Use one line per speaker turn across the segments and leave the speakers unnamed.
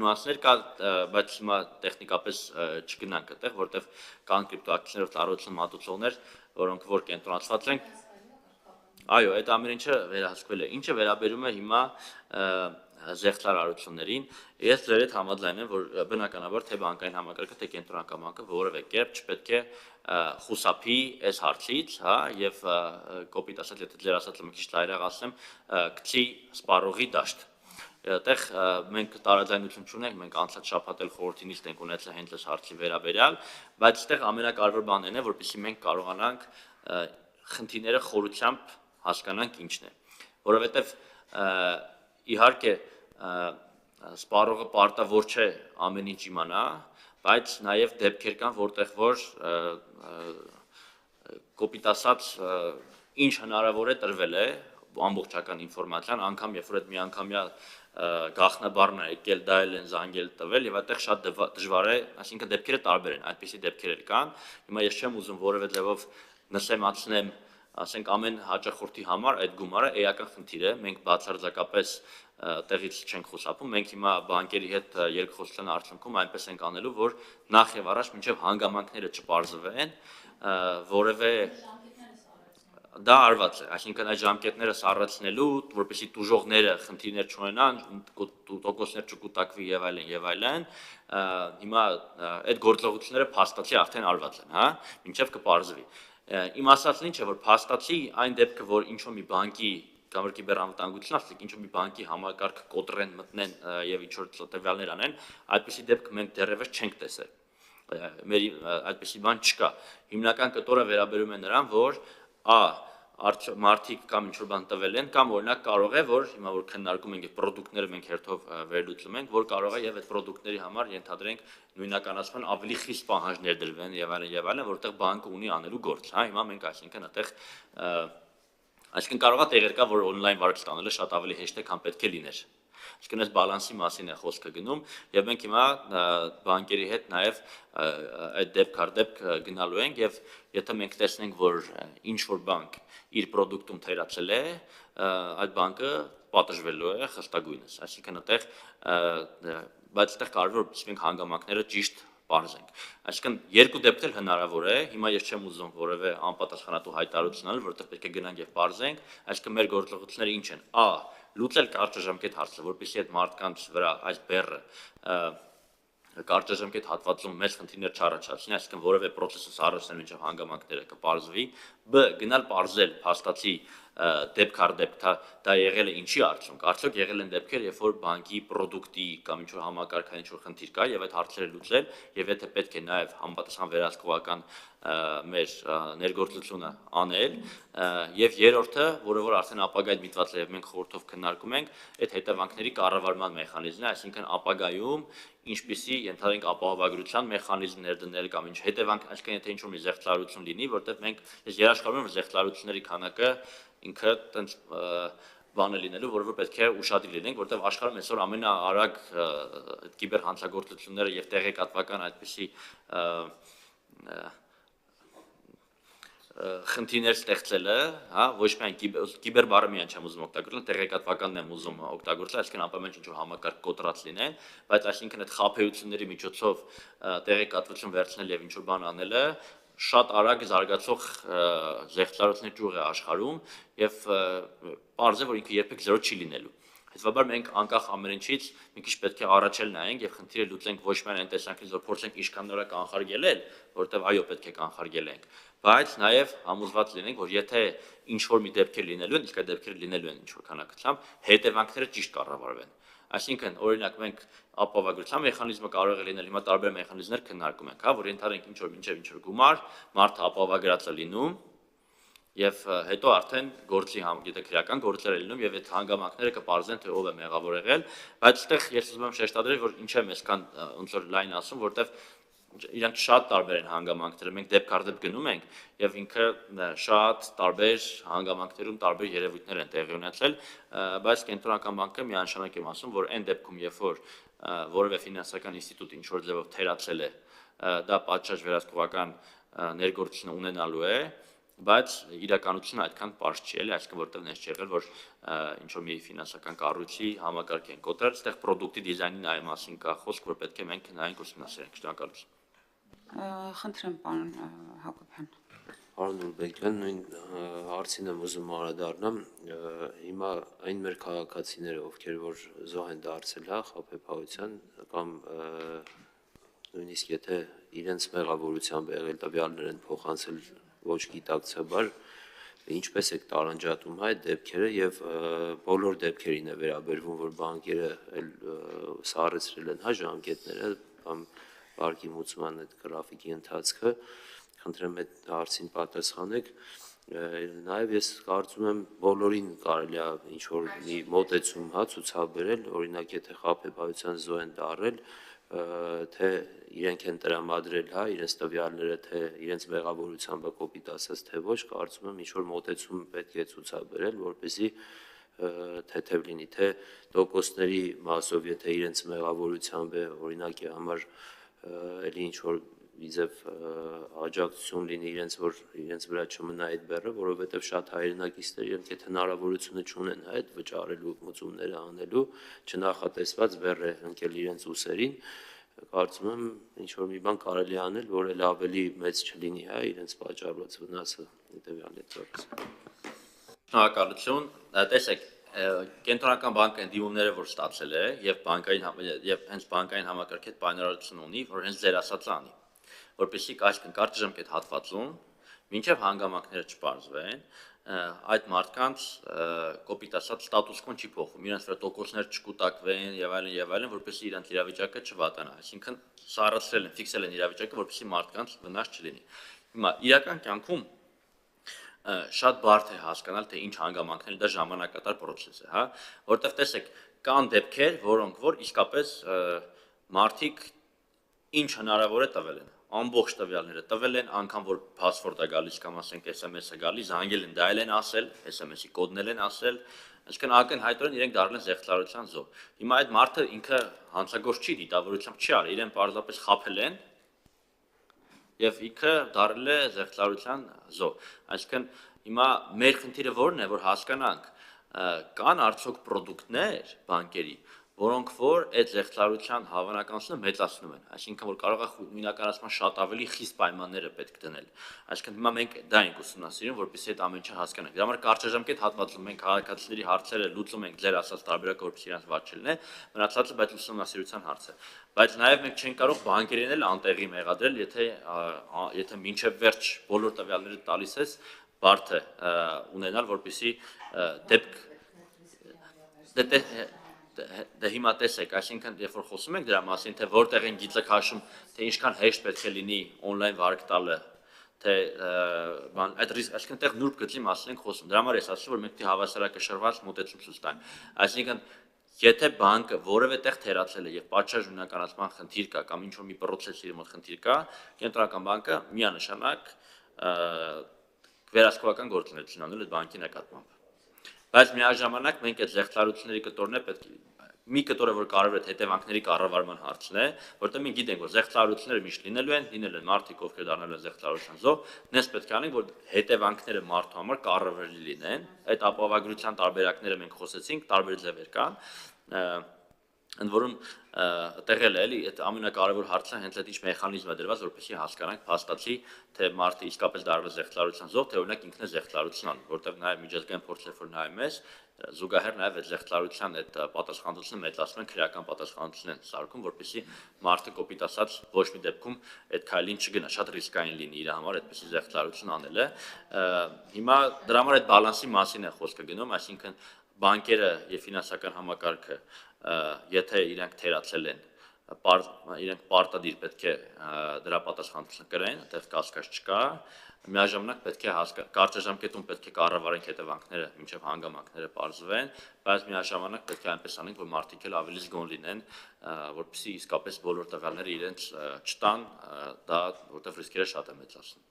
Նուանսներ կա, բայց հիմա տեխնիկապես չգնանք այդտեղ, որտեղ կան կրիպտոակցիաներով ծառայություն մատուցողներ, որոնք որ կենտրոնացված են։ Այո, այդ ամեն ինչը վերահսկվել է։ Ինչը վերաբերում է հիմա զեղծարարություններին, ես ձեր հետ համաձայն եմ, որ բնականաբար թե բանկային համակարգը, թե կենտրոնական բանկը որևէ կերպ չպետք է խուսափի այս հարցից, հա, եւ կոպիտ ասած, եթե ձեր ասածը մի քիչ լայրաղ ասեմ, գցի սպառողի դաշտ։ Այդտեղ մենք տարաձայնություն չունենք, մենք անցած շաբաթ էլ խորհրդի նիստ ենք ունեցել հենց այս հարցի վերաբերյալ, բայց այդտեղ ամենակարևոր բանն է, որպեսզի մենք կարողանանք խնդիրները խորությամբ հասկանանք ինչն է, որովհետև իհարկե սպառողը պարտավոր չէ ամեն ինչ իմանա, բայց նաև դեպքեր կան, որտեղ որ կոպիտ ասած ինչ հնարավոր է տրվել է ամբողջական ինֆորմացիան, անգամ երբ որ այդ միանգամյա գաղտնաբառն է եկել, դա էլ են զանգել տվել եւ այդտեղ շատ դժվար է, այսինքն դեպքերը տարբեր են, այդպիսի դեպքեր էլ կան։ Հիմա ես չեմ ուզում որևէ ձևով նսեմացնեմ, ասենք ամեն հաճախորդի համար այդ գումարը էական խնդիր է, մենք բացարձակապես տեղից չենք խուսափում, մենք հիմա բանկերի հետ երկխոսության արդյունքում այնպես ենք անելու, որ նախ եւ առաջ մինչեւ հանգամանքները չպարզվեն, որևէ դա արված է, այսինքն այդ ժամկետները սառեցնելու, որպեսզի տուժողները խնդիրներ չունենան, տոկոսներ չկուտակվի եւ այլն, հիմա այդ գործողությունները փաստացի արդեն արված են, հա, մինչեւ կպարզվի։ Իմ ասածն ինչ է, որ փաստացի այն դեպքը, որ ինչ-որ մի բանկի կամ որ կիբերանվտանգություն ասենք, ինչ-որ մի բանկի համակարգը կոտրեն, մտնեն եւ ինչ-որ տվյալներ անեն, այդպիսի դեպք մենք դեռևս չենք տեսել։ Մեր այդպիսի բան չկա։ Հիմնական կտորը վերաբերում է նրան, որ մարդիկ կամ ինչ-որ բան տվել են, կամ օրինակ կարող է, որ հիմա որ քննարկում ենք եւ պրոդուկտները մենք հերթով վերլուծում ենք, որ կարող է եւ այդ պրոդուկտների համար ենթադրենք նույնականացման ավելի խիստ պահանջներ դրվեն եւ այլն, որտեղ բանկը ունի անելու գործ, հա, հիմա մենք այսինքն այդտեղ այսինքն կարող է տեղեր կա, որ on-line վարկ ստանալը շատ ավելի հեշտ է, քան պետք է լիներ։ Այսինքն այս բալանսի մասին է խոսքը գնում եւ մենք հիմա բանկերի հետ նաեւ այդ դեպք առ դեպք գնալու ենք եւ եթե մենք տեսնենք, որ ինչ որ բանկ իր պրոդուկտում թերացել է, այդ բանկը պատժվելու է խստագույնս, այսինքն այդտեղ բայց այդտեղ կարևոր է մենք հանգամանքները ճիշտ պարզենք։ Այսինքն երկու դեպք էլ հնարավոր է, հիմա ես չեմ ուզում որևէ անպատասխանատու հայտարարություն անել, որովհետեւ պետք է գնանք եւ պարզենք, այսինքն մեր գործողությունները ինչ են։ Լուծել կարճաժամկետ հարցը, որպեսզի այդ մարդկանց վրա այս բեռը կարճաժամկետ հատվածում մեծ խնդիրներ չառաջացնի, այսինքն որևէ process-ը սառեցնել մինչև հանգամանքները կպարզվի, գնալ պարզել փաստացի դեպք առ դեպք դա եղել է ինչի արդյունք, արդյոք եղել են դեպքեր, երբ որ բանկի պրոդուկտի կամ ինչ-որ համակարգային ինչ-որ խնդիր կա եւ այդ հարցերը լուծել եւ եթե պետք է նաեւ համապատասխան վերահսկողական մեր ներգործությունը անել եւ երրորդը, որը որ արդեն ապագայում միտված է եւ մենք խորհրդով քննարկում ենք, այդ հետևանքների կառավարման մեխանիզմն է, այսինքն ապագայում ինչպիսի ենթադրենք ապահովագրության մեխանիզմներ դնել կամ ինչ հետևանք, այսինքն եթե ինչ-որ մի զեղծարարություն լինի, որտեղ մենք ես երաշխավորում եմ, որ զեղծարարությունների քանակը ինքը տենց բան է լինելու, որը պետք է ուշադիր լինենք, որտեղ աշխարհում այսօր ամենաարագ կիբեր հանցագործությունները եւ տեղեկատվական այդպիսի խնդիրներ ստեղծելը, հա, ոչ միայն կիբեր բառը միայն չեմ ուզում օգտագործել, տեղեկատվականն եմ ուզում օգտագործել, այսինքն անպայման ինչ-որ համակարգ կոտրած լինեն, բայց այսինքն այդ խաբեությունների միջոցով տեղեկատվություն վերցնել եւ ինչ-որ բան անելը շատ արագ զարգացող զեղծարարությունների ճյուղ է աշխարհում եւ պարզ է, որ ինքը երբեք 0 չի լինելու։ Հետևաբար մենք անկախ ամեն ինչից մի քիչ պետք է առաջել նայենք եւ խնդիրը լուծենք ոչ միայն այն տեսանկյունից, որ փորձենք ինչքան նորա կանխարգելել, որովհետեւ այո, պետք է կանխարգելենք, բայց նաեւ համոզված լինենք, որ եթե ինչ որ մի դեպքեր լինելու են, իսկ այդ դեպքերը լինելու են ինչ որ քանակությամբ, հետևանքները ճիշտ կառավարվեն։ Այսինքն, օրինակ մենք ապահովագրության մեխանիզմը կարող է լինել, հիմա տարբեր մեխանիզմներ քննարկում ենք, հա, որ ենթադրենք ինչ որ մինչև ինչ որ գումար, մարդը ապահովագրած է լինում եւ հետո արդեն գործի եթե քրեական գործեր է լինում եւ այդ հանգամանքները կպարզեն թե ով է մեղավոր եղել, բայց այդտեղ ես ուզում եմ շեշտադրել, որ ինչ եմ այսքան ոնց որ լայն ասում, որտեվ իրանք շատ տարբեր են հանգամանքները, մենք դեպք առ դեպք գնում ենք եւ ինքը շատ տարբեր հանգամանքներում տարբեր երևույթներ են տեղի ունեցել, բայց կենտրոնական բանկը միանշանակ եմ ասում, որ այն դեպքում, երբ որ որևէ ֆինանսական ինստիտուտ ինչ որ ձևով թերացել է, դա պատշաճ վերահսկողական ներգործություն ունենալու է բայց իրականությունը այդքան պարզ չի, էլի, այսինքն որտեղ նես չի եղել, որ ինչ որ մի ֆինանսական կառույցի համակարգ են կոտրել, այստեղ product-ի դիզայնի նայի մասին կա խոսք, որ պետք է մենք նայենք ուսումնասիրենք, շնորհակալություն։
Խնդրեմ, պարոն Հակոբյան։
Պարոն Ուրբեկյան, նույն հարցին եմ ուզում անդրադառնամ, հիմա այն մեր քաղաքացիները, ովքեր որ զոհ են դարձել, հա, խաբեբայության կամ նույնիսկ եթե իրենց մեղավորությամբ եղել տվյալներ են փոխանցել ոչ գիտակցաբար, ինչպես եք տարանջատում այդ դեպքերը եւ բոլոր դեպքերին է վերաբերվում, որ բանկերը սառեցրել են հա ժամկետները կամ վարկի մուծման այդ գրաֆիկի ընթացքը, խնդրեմ այդ հարցին պատասխանեք, նաեւ ես կարծում եմ բոլորին կարելի է ինչ որ մի մոտեցում հա ցուցաբերել, օրինակ եթե խաբեբայության զոհ են դարել, թե իրենք են տրամադրել հա իրենց տվյալները, թե իրենց մեղավորությամբ կոպիտ ասած թե ոչ, կարծում եմ ինչ որ մոտեցում պետք է ցուցաբերել, որպեսզի թեթև լինի, թե տոկոսների մասով, եթե իրենց մեղավորությամբ է օրինակի համար էլի ինչ որ իզև աջակցություն լինի իրենց, որ իրենց վրա չմնա այդ բեռը, որովհետև շատ հայրենակիցներ իրենք այդ հնարավորությունը չունեն հա այդ վճարելու մուծումները անելու, չնախատեսված բեռ է ընկել իրենց ուսերին, կարծում եմ ինչ որ մի բան կարելի անել, որ էլ ավելի մեծ չլինի հա իրենց պատճառված վնասը հետևյալ հետևից։
Շնորհակալություն, տեսեք, կենտրոնական բանկը դիմումները որ ստացել է եւ հենց բանկային համակարգի հետ պայմանավորություն ունի, որ հենց ձեր ասածը անի, որպեսզի այսինքն կարճ ժամկետ հատվածում մինչև հանգամանքները չպարզվեն, այդ մարդկանց կոպիտ ասած ստատուս կոն չի փոխվում, իրենց վրա տոկոսներ չկուտակվեն եւ այլն, որպեսզի իրենց իրավիճակը չվատանա, այսինքն սառեցրել են, ֆիքսել են իրավիճակը, որպեսզի մարդկանց վնաս չլինի։ Հիմա իրական կյանքում շատ բարդ է հասկանալ, թե ինչ հանգամանքներ դա ժամանակատար process է, հա, որտեղ տեսեք, կան դեպքեր, որոնք որ իսկապես մարդիկ ինչ հնարավոր է տվել են, ամբողջ տվյալները տվել են, անգամ որ password-ը գալիս կամ ասենք SMS-ը գալիս, զանգել են, դայել են ասել, SMS-ի կոդներ են ասել, այսինքն ակնհայտորեն իրենք դառել են զեղծարարության զոհ։ Հիմա այդ մարդը ինքը հանցագործ չի, դիտավորությամբ չի արել, իրեն պարզապես խաբել են եւ ինքը դառել է զեղծարարության զոհ։ Այսինքն հիմա մեր խնդիրը որն է, որ հասկանանք, կան արդյոք product-ներ բանկերի, որոնք որ այդ զեղծարարության հավանականությունը մեծացնում են, այսինքն որ կարող է նույնականացման շատ ավելի խիստ պայմանները պետք դնել։ Այսինքն հիմա մենք դա ենք ուսումնասիրում, որպեսզի այդ ամեն ինչը հասկանանք։ Դրա համար կարճաժամկետ հատվածում մենք քաղաքացիների հարցերը լուծում ենք ձեր ասած տարբերակը, որպեսզի իրենց վատ չլինի, մնացածը բայց ուսումնասիրության հարց է։ Բայց նաև մենք չենք կարող բանկերին էլ անտեղի մեղադրել, եթե մինչև վերջ բոլոր տվյալները տալիս ես, բարդ է ունենալ, որպեսզի դե հիմա տեսեք, այսինքն երբ որ խոսում ենք դրա մասին, թե որտեղ են գիծը քաշում, թե ինչքան հեշտ պետք է լինի on-line վարկ տալը, թե բան այդ ռիսկ, այսինքն այդտեղ նուրբ գծի մասին ենք խոսում։ Դրա համար ես ասում որ մենք պետք է հավասարակշռված մոտեցում ցույց տանք։ Այսինքն եթե բանկը որևէ տեղ թերացել է եւ պատշաճ նույնականացման խնդիր կա կամ ինչ որ մի process-ի մոտ խնդիր կա, կենտրոնական բանկը միանշանակ վերահսկողական գործունեություն անել այդ բանկի նկատմամբ։ Բայց միաժամանակ մենք այդ զեղծարարությունների կտորները պետք է մի կտորը որ կարևոր է հետևանքների կառավարման հարցն է, որտեղ մենք գիտենք որ զեղծարարությունները միշտ լինել են մարդիկ ովքեր դառնալու են զեղծարարության զոհ, նես պետք է անենք որ հետևանքները մարդու համար կառավարելի լինեն, այդ ապահովագրության տարբերակները մենք խոսեցինք, տարբեր ձևեր կան, ընդ որում տեղել է էլի այդ ամենակարևոր հարցը հենց այդ ինչ մեխանիզմ է դրված որպեսզի հասկանանք փաստացի թե մարդը իսկապես դարձել է զեղծարարության զոհ թե օրինակ ինքն է զեղծարարություն անում որտեղ նաև միջազգային փորձեր որ նայում ես զուգահեռ նաև այդ զեղծարարության այդ պատասխանատվությունը մեծացնում են քրեական պատասխանատվություն են սարքում որպեսզի մարդը կոպիտ ասած ոչ մի դեպքում այդ քայլին չգնա շատ ռիսկային լինի իր համար այդպեսի զեղծարարություն անելը հիմա դրա համար այդ բալանսի մասին է խոսքը գնում այսինքն բանկերը եւ ֆինանսական համակարգը եթե իրենք թերացել են իրենք պարտադիր պետք է դրա պատասխանատվությունը կրեն, այդտեղ կասկած չկա, միաժամանակ պետք է կարճաժամկետում պետք է կառավարենք հետևանքները, մինչև հանգամանքները պարզվեն, բայց միաժամանակ պետք է այնպես անենք, որ մարդիկ էլ ավելի զգոն լինեն, որպեսզի իսկապես բոլոր տվյալները իրենց չտան, դա որտեղ ռիսկերը շատ է մեծացնում։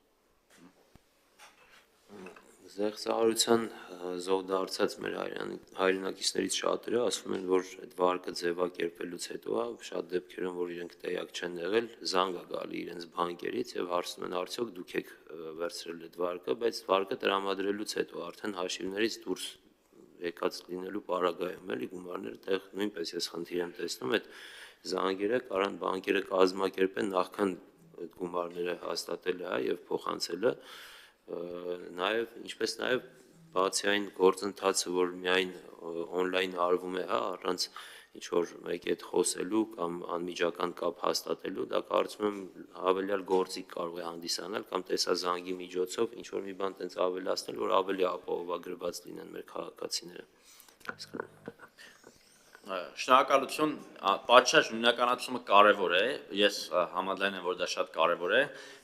Զեղծարարության զոհ դարձած մեր հայրենակիցներից շատերը ասում են, որ այդ վարկը ձևակերպելուց հետո շատ դեպքերում, որ իրենք տեղյակ չեն եղել, զանգ է գալի իրենց բանկերից եւ հարցնում են արդյոք դուք եք վերցրել այդ վարկը, բայց վարկը տրամադրելուց հետո արդեն հաշիվներից դուրս եկած լինելու պարագայում էլի գումարները տեղ նույնպես ես խնդիր եմ տեսնում այդ զանգերը կարան բանկերը կազմակերպեն նախքան այդ գումարները հաստատելը եւ փոխանցելը նաև ինչպես նաև բացի այն գործընթացը, որ միայն on-line արվում է, առանց ինչ որ մեկի հետ խոսելու կամ անմիջական կապ հաստատելու, դա կարծում եմ հավելյալ գործիք կարող է հանդիսանալ կամ տեսազանգի միջոցով ինչ որ մի բան տենց ավելացնել, որ ավելի ապահովագրված լինեն մեր քաղաքացիները։
Շնորհակալություն, պատշաճ նույնականացումը կարևոր է, ես համաձայն եմ, որ դա շատ կարևոր է։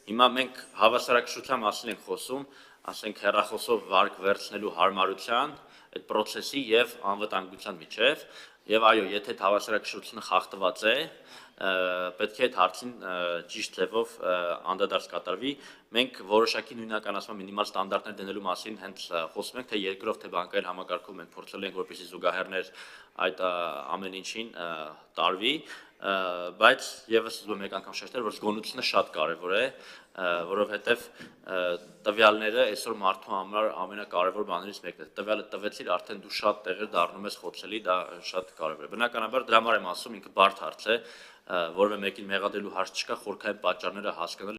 Հիմա մենք հավասարակշռության մասին ենք խոսում, ասենք հեռախոսով վարկ վերցնելու հարմարության, այդ process-ի եւ անվտանգության միջև, եւ այո, եթե հավասարակշռությունը խախտված է, պետք է այդ հարցին ճիշտ ձևով անդրադարձ կատարվի։ Մենք որոշակի նույնականացման մինիմալ ստանդարտներ դնելու մասին հենց խոսում ենք, թե երկրորդ թե բանկային համակարգում մենք փորձել ենք որպեսզի զուգահեռներ այդ ամեն ինչին տարվի, բայց եւս ուզում եմ մեկ անգամ շեշտել, որ զգոնությունը շատ կարեւոր է, որովհետեւ տվյալները այսօր մարդու համար ամենակարևոր բաներից մեկն է։ Տվյալը տվեցիր, արդեն դու շատ տեղեր դառնում ես խոցելի, դա շատ կարեւոր է։ Բնականաբար դրա համար եմ ասում, ինքը բարդ հարց է, որևէ մեկին մեղադրելու հարց չկա, խորքային պատճառները հասկանալ